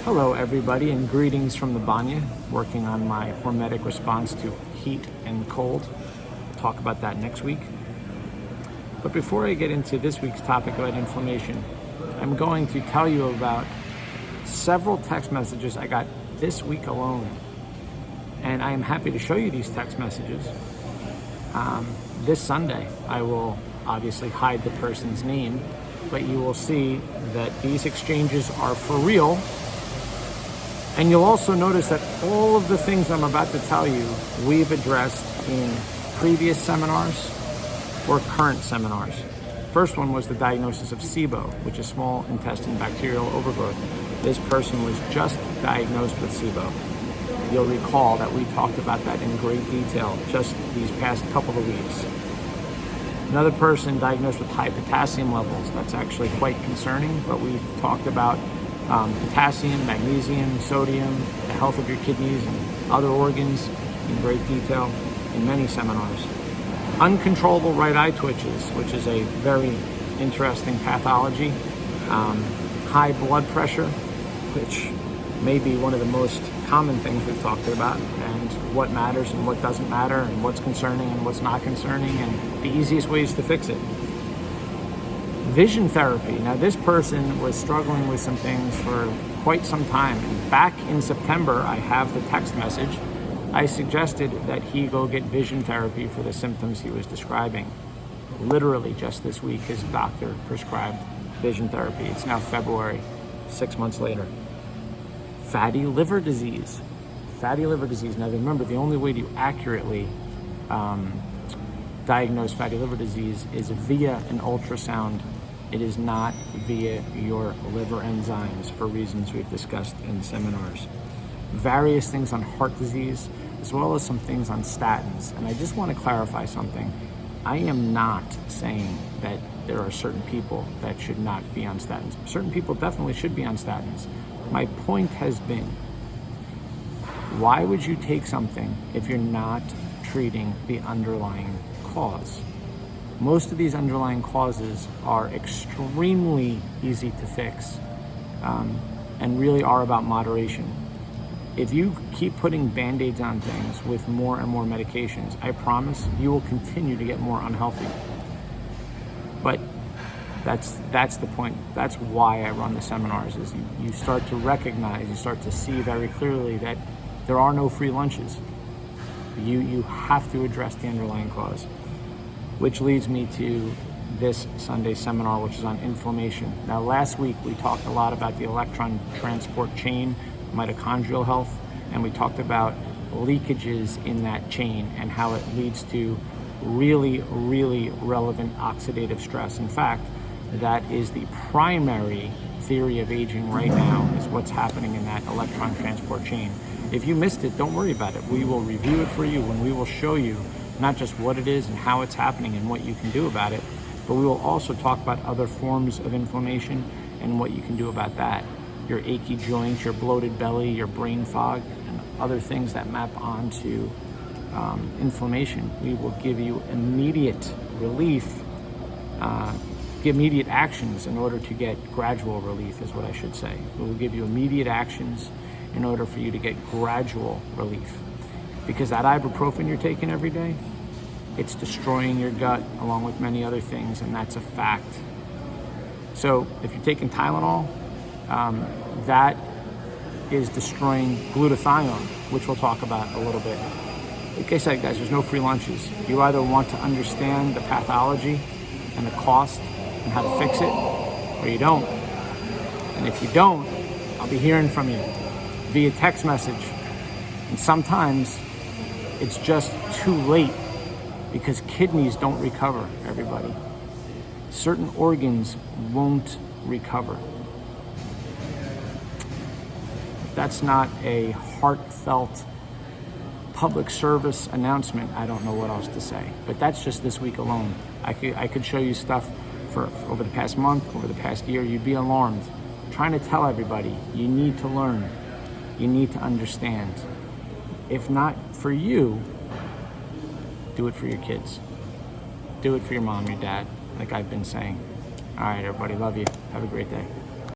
Hello everybody, and greetings from the Banya, working on my hormetic response to heat and cold. We'll talk about that next week. But before I get into this week's topic about inflammation, I'm going to tell you about several text messages I got this week alone. And I am happy to show you these text messages. This Sunday, I will obviously hide the person's name, but you will see that these exchanges are for real. And you'll also notice that all of the things I'm about to tell you, we've addressed in previous seminars or current seminars. First one was the diagnosis of SIBO, which is small intestine bacterial overgrowth. This person was just diagnosed with SIBO. You'll recall that we talked about that in great detail just these past couple of weeks. Another person diagnosed with high potassium levels. That's actually quite concerning, but we talked about potassium, magnesium, sodium, the health of your kidneys and other organs in great detail in many seminars. Uncontrollable right eye twitches, which is a very interesting pathology. High blood pressure, which may be one of the most common things we've talked about, and what matters and what doesn't matter, and what's concerning and what's not concerning, and the easiest ways to fix it. Vision therapy. Now, this person was struggling with some things for quite some time. And back in September, I have the text message. I suggested that he go get vision therapy for the symptoms he was describing. Literally just this week, his doctor prescribed vision therapy. It's now February, 6 months later. Fatty liver disease. Fatty liver disease. Now, remember, the only way to accurately diagnose fatty liver disease is via an ultrasound. It is not via your liver enzymes for reasons we've discussed in seminars. Various things on heart disease, as well as some things on statins. And I just want to clarify something. I am not saying that there are certain people that should not be on statins. Certain people definitely should be on statins. My point has been, why would you take something if you're not treating the underlying cause? Most of these underlying causes are extremely easy to fix and really are about moderation. If you keep putting Band-Aids on things with more and more medications, I promise you will continue to get more unhealthy. But that's the point. That's why I run the seminars, is you start to recognize, you start to see very clearly that there are no free lunches. You have to address the underlying cause. Which leads me to this Sunday seminar, which is on inflammation. Now, last week we talked a lot about the electron transport chain, mitochondrial health, and we talked about leakages in that chain and how it leads to really, really relevant oxidative stress. In fact, that is the primary theory of aging right now, is what's happening in that electron transport chain. If you missed it, don't worry about it. We will review it for you, and we will show you not just what it is and how it's happening and what you can do about it, but we will also talk about other forms of inflammation and what you can do about that. Your achy joints, your bloated belly, your brain fog, and other things that map onto inflammation. We will give you immediate relief, immediate actions in order to get gradual relief, is what I should say. We will give you immediate actions in order for you to get gradual relief. Because that ibuprofen you're taking every day, it's destroying your gut along with many other things, and that's a fact. So if you're taking Tylenol, that is destroying glutathione, which we'll talk about a little bit. Like I said, guys, there's no free lunches. You either want to understand the pathology and the cost and how to fix it, or you don't. And if you don't, I'll be hearing from you via text message. And sometimes it's just too late, because kidneys don't recover, everybody. Certain organs won't recover. If that's not a heartfelt public service announcement, I don't know what else to say. But that's just this week alone. I could show you stuff for over the past month, over the past year. You'd be alarmed. I'm trying to tell everybody, you need to learn. You need to understand. If not for you, do it for your kids. Do it for your mom, your dad, like I've been saying. All right, everybody, love you. Have a great day.